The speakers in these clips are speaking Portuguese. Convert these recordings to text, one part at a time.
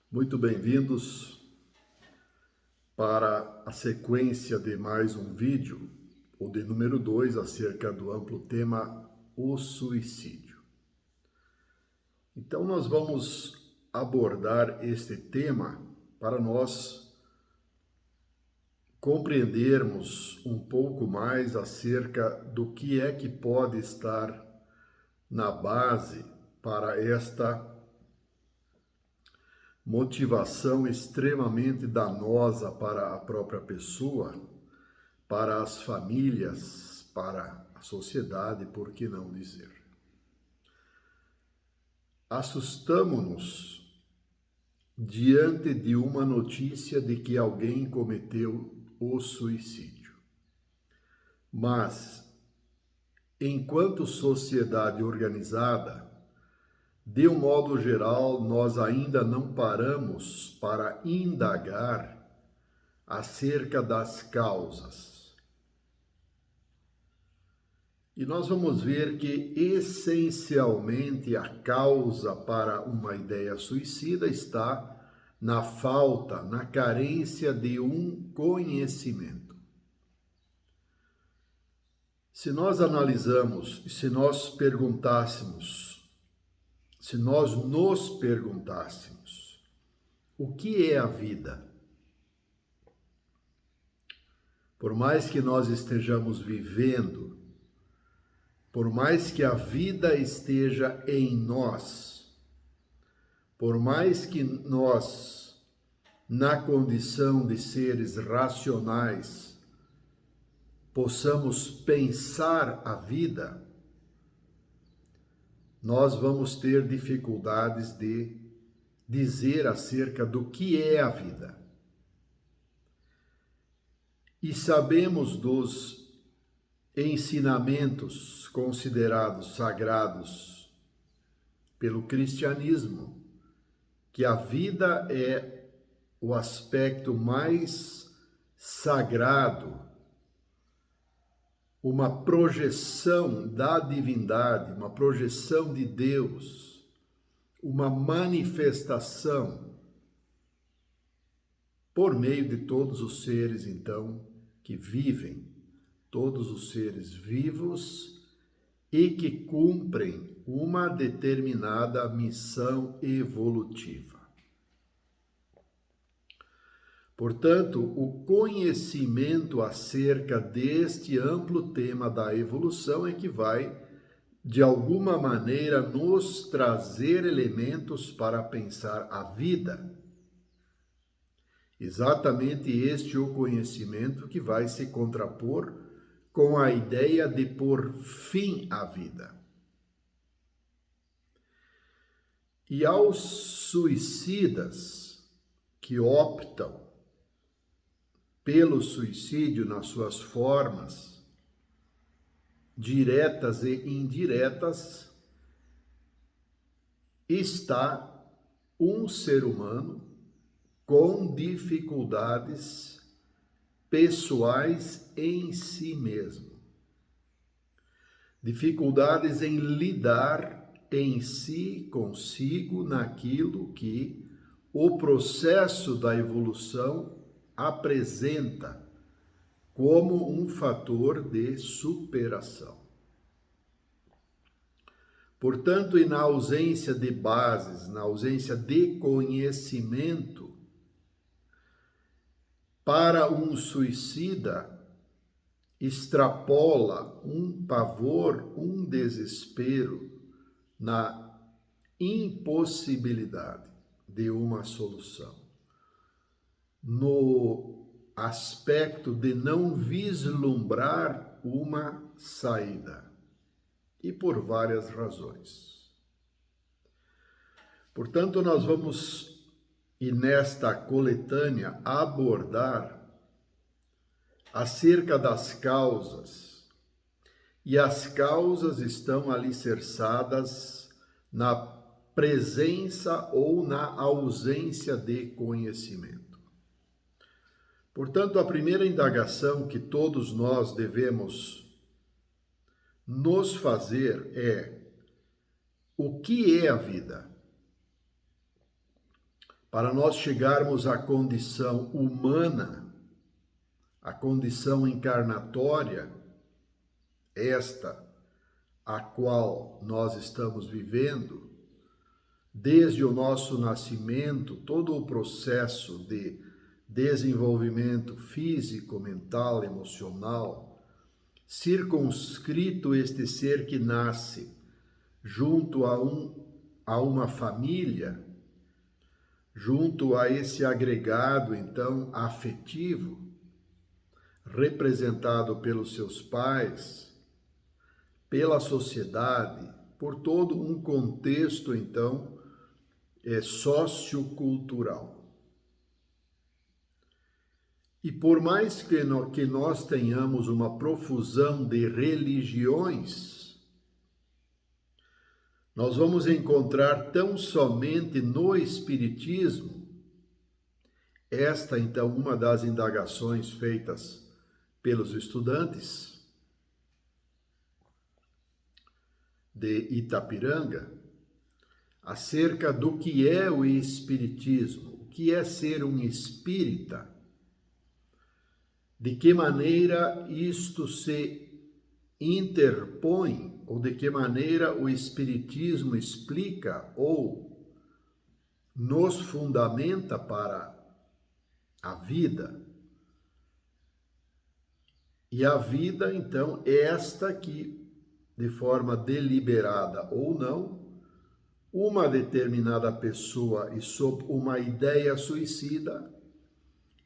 Muito bem-vindos para a sequência de mais um vídeo, o de número 2, acerca do amplo tema o suicídio. Então, nós vamos abordar este tema para nós compreendermos um pouco mais acerca do que é que pode estar na base para esta motivação extremamente danosa para a própria pessoa, para as famílias, para a sociedade, por que não dizer? Assustamo-nos diante de uma notícia de que alguém cometeu o suicídio. Mas, enquanto sociedade organizada, de um modo geral, nós ainda não paramos para indagar acerca das causas. E nós vamos ver que, essencialmente, a causa para uma ideia suicida está na falta, na carência de um conhecimento. Se nós analisamos e se nós nos perguntássemos, o que é a vida? Por mais que nós estejamos vivendo, por mais que a vida esteja em nós, por mais que nós, na condição de seres racionais, possamos pensar a vida, nós vamos ter dificuldades de dizer acerca do que é a vida. E sabemos dos ensinamentos considerados sagrados pelo cristianismo, que a vida é o aspecto mais sagrado, uma projeção da divindade, uma projeção de Deus, uma manifestação por meio de todos os seres, então, que vivem, todos os seres vivos e que cumprem uma determinada missão evolutiva. Portanto, o conhecimento acerca deste amplo tema da evolução é que vai, de alguma maneira, nos trazer elementos para pensar a vida. Exatamente este o conhecimento que vai se contrapor com a ideia de pôr fim à vida. E aos suicidas que optam pelo suicídio nas suas formas diretas e indiretas, está um ser humano com dificuldades pessoais em si mesmo. Dificuldades em lidar em si, consigo, naquilo que o processo da evolução apresenta como um fator de superação. Portanto, e na ausência de bases, na ausência de conhecimento, para um suicida, extrapola um pavor, um desespero na impossibilidade de uma solução, no aspecto de não vislumbrar uma saída, e por várias razões. Portanto, nós vamos, e nesta coletânea, abordar acerca das causas, e as causas estão alicerçadas na presença ou na ausência de conhecimento. Portanto, a primeira indagação que todos nós devemos nos fazer é: o que é a vida? para nós chegarmos à condição humana, à condição encarnatória, esta a qual nós estamos vivendo, desde o nosso nascimento, todo o processo de desenvolvimento físico, mental, emocional, circunscrito este ser que nasce junto a uma família, junto a esse agregado, então, afetivo, representado pelos seus pais, pela sociedade, por todo um contexto, então, sociocultural. E por mais que nós tenhamos uma profusão de religiões, nós vamos encontrar tão somente no Espiritismo, esta então uma das indagações feitas pelos estudantes de Itapiranga, acerca do que é o Espiritismo, o que é ser um espírita, de que maneira isto se interpõe, ou de que maneira o Espiritismo explica ou nos fundamenta para a vida. E a vida, então, é esta que, de forma deliberada ou não, uma determinada pessoa e sob uma ideia suicida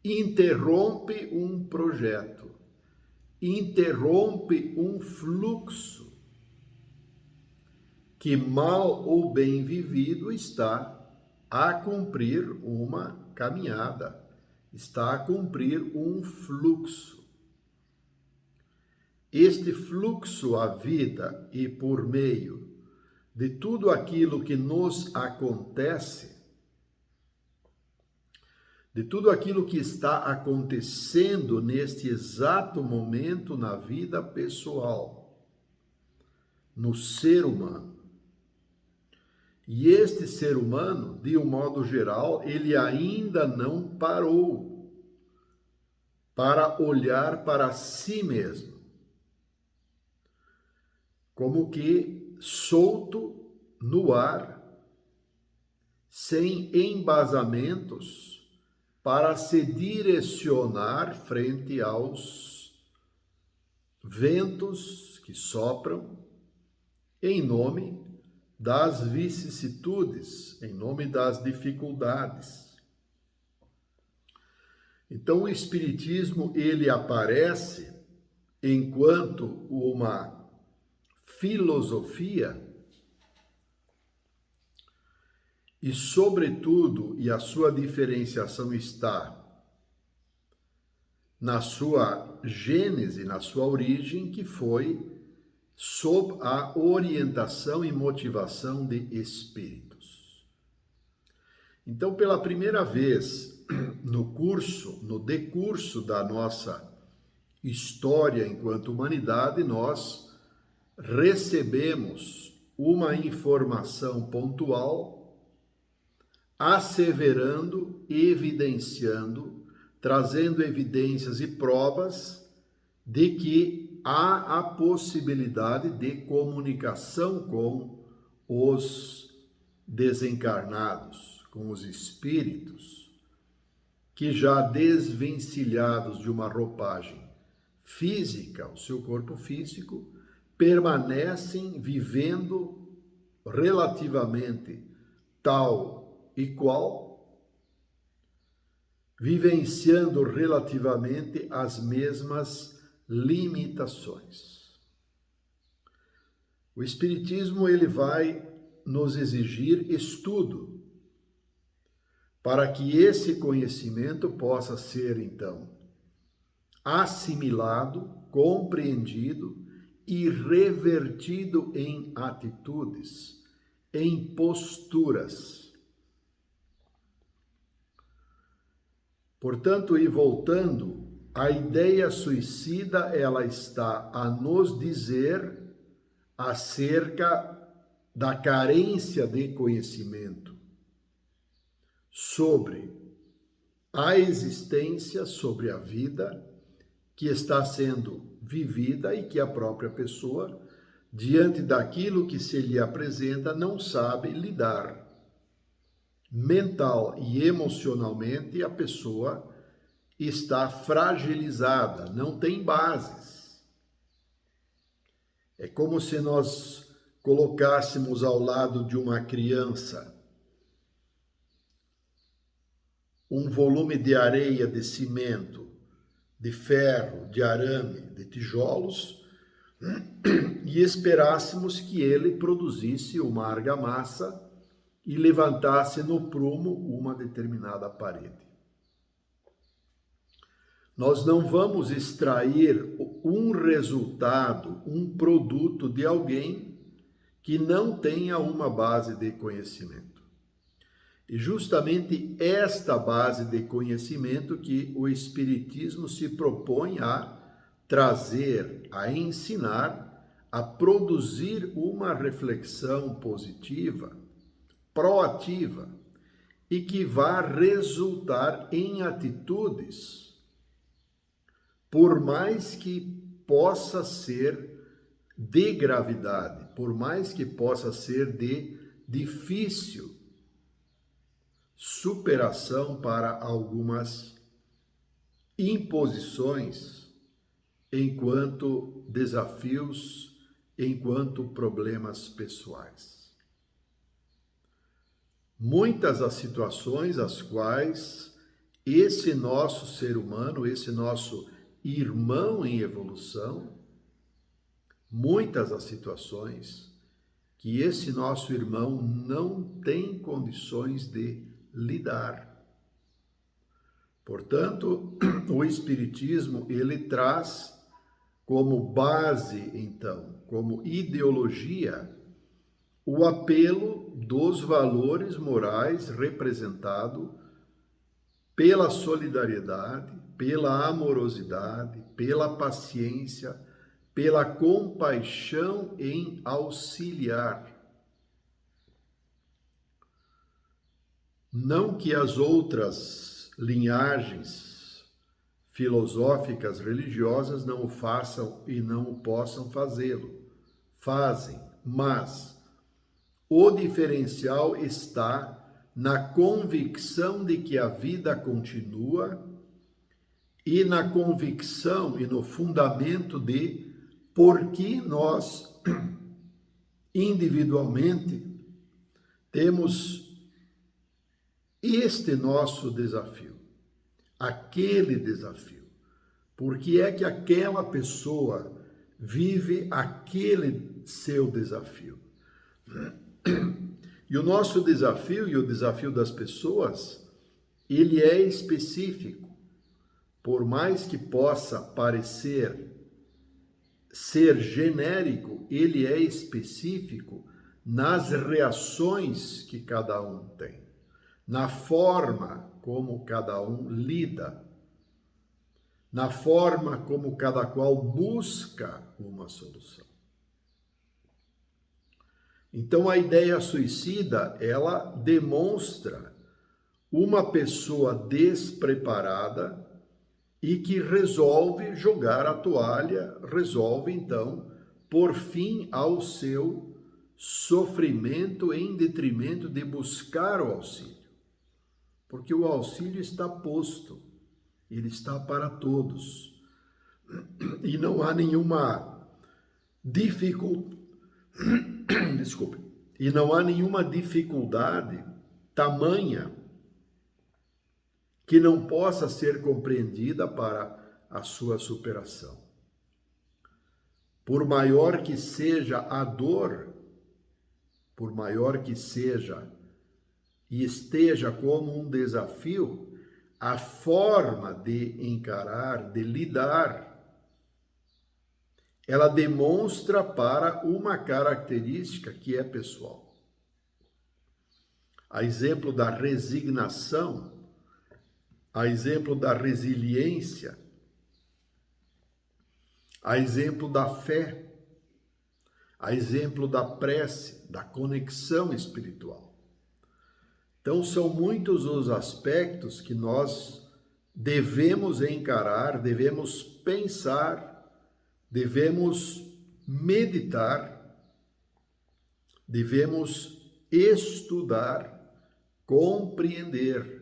interrompe um projeto, interrompe um fluxo que, mal ou bem vivido, está a cumprir uma caminhada, está a cumprir um fluxo. Este fluxo à vida e por meio de tudo aquilo que nos acontece, de tudo aquilo que está acontecendo neste exato momento na vida pessoal, no ser humano. E este ser humano, de um modo geral, ele ainda não parou para olhar para si mesmo, como que solto no ar, sem embasamentos, para se direcionar frente aos ventos que sopram em nome das vicissitudes, em nome das dificuldades. Então, o Espiritismo, ele aparece enquanto uma filosofia e, sobretudo, e a sua diferenciação está na sua gênese, na sua origem, que foi sob a orientação e motivação de espíritos. Então, pela primeira vez no decurso da nossa história enquanto humanidade, nós recebemos uma informação pontual, asseverando, evidenciando, trazendo evidências e provas de que há a possibilidade de comunicação com os desencarnados, com os espíritos, que já desvencilhados de uma roupagem física, o seu corpo físico, permanecem vivendo relativamente tal e qual, vivenciando relativamente as mesmas limitações. O Espiritismo, ele vai nos exigir estudo para que esse conhecimento possa ser, então, assimilado, compreendido e revertido em atitudes, em posturas. Portanto, e voltando, a ideia suicida, ela está a nos dizer acerca da carência de conhecimento sobre a existência, sobre a vida que está sendo vivida e que a própria pessoa, diante daquilo que se lhe apresenta, não sabe lidar. Mental e emocionalmente, a pessoa está fragilizada, não tem bases. É como se nós colocássemos ao lado de uma criança um volume de areia, de cimento, de ferro, de arame, de tijolos, e esperássemos que ele produzisse uma argamassa e levantasse no prumo uma determinada parede. Nós não vamos extrair um resultado, um produto de alguém que não tenha uma base de conhecimento. E justamente esta base de conhecimento que o Espiritismo se propõe a trazer, a ensinar, a produzir uma reflexão positiva, proativa, e que vá resultar em atitudes, por mais que possa ser de gravidade, por mais que possa ser de difícil superação para algumas imposições, enquanto desafios, enquanto problemas pessoais. Muitas as situações às quais esse nosso ser humano, esse nosso irmão em evolução, muitas as situações que esse nosso irmão não tem condições de lidar. Portanto, o Espiritismo, ele traz como base, então, como ideologia, o apelo dos valores morais representado pela solidariedade, pela amorosidade, pela paciência, pela compaixão em auxiliar. Não que as outras linhagens filosóficas, religiosas não o façam e não o possam fazê-lo. Fazem, mas o diferencial está na convicção de que a vida continua e na convicção e no fundamento de por que nós individualmente temos este nosso desafio, aquele desafio. Por que é que aquela pessoa vive aquele seu desafio? E o nosso desafio e o desafio das pessoas, ele é específico. Por mais que possa parecer ser genérico, ele é específico nas reações que cada um tem, na forma como cada um lida, na forma como cada qual busca uma solução. Então a ideia suicida, ela demonstra uma pessoa despreparada e que resolve jogar a toalha, resolve então pôr fim ao seu sofrimento em detrimento de buscar o auxílio. Porque o auxílio está posto, ele está para todos. E não há nenhuma e não há nenhuma dificuldade tamanha que não possa ser compreendida para a sua superação. Por maior que seja a dor, por maior que seja e esteja como um desafio, a forma de encarar, de lidar, ela demonstra para uma característica que é pessoal. A exemplo da resignação, a exemplo da resiliência, a exemplo da fé, a exemplo da prece, da conexão espiritual. Então, são muitos os aspectos que nós devemos encarar, devemos pensar, devemos meditar, devemos estudar, compreender.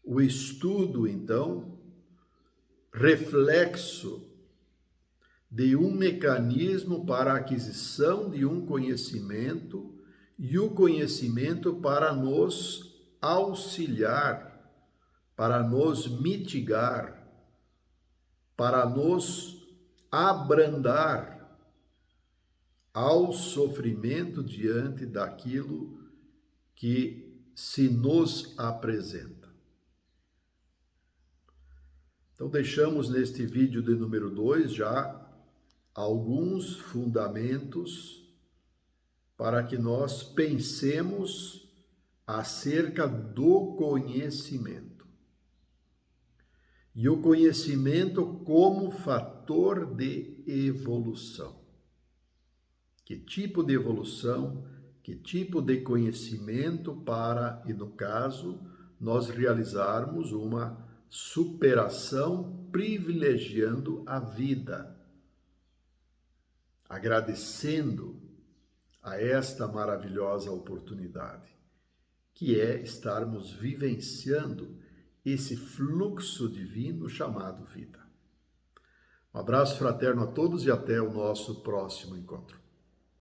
O estudo, então, reflexo de um mecanismo para a aquisição de um conhecimento e o conhecimento para nos auxiliar, para nos mitigar, para nos abrandar ao sofrimento diante daquilo que se nos apresenta. Então, deixamos neste vídeo de número 2 já alguns fundamentos para que nós pensemos acerca do conhecimento. E o conhecimento como fator de evolução. Que tipo de evolução, que tipo de conhecimento para, e no caso, nós realizarmos uma superação privilegiando a vida, agradecendo a esta maravilhosa oportunidade, que é estarmos vivenciando esse fluxo divino chamado vida. Um abraço fraterno a todos e até o nosso próximo encontro.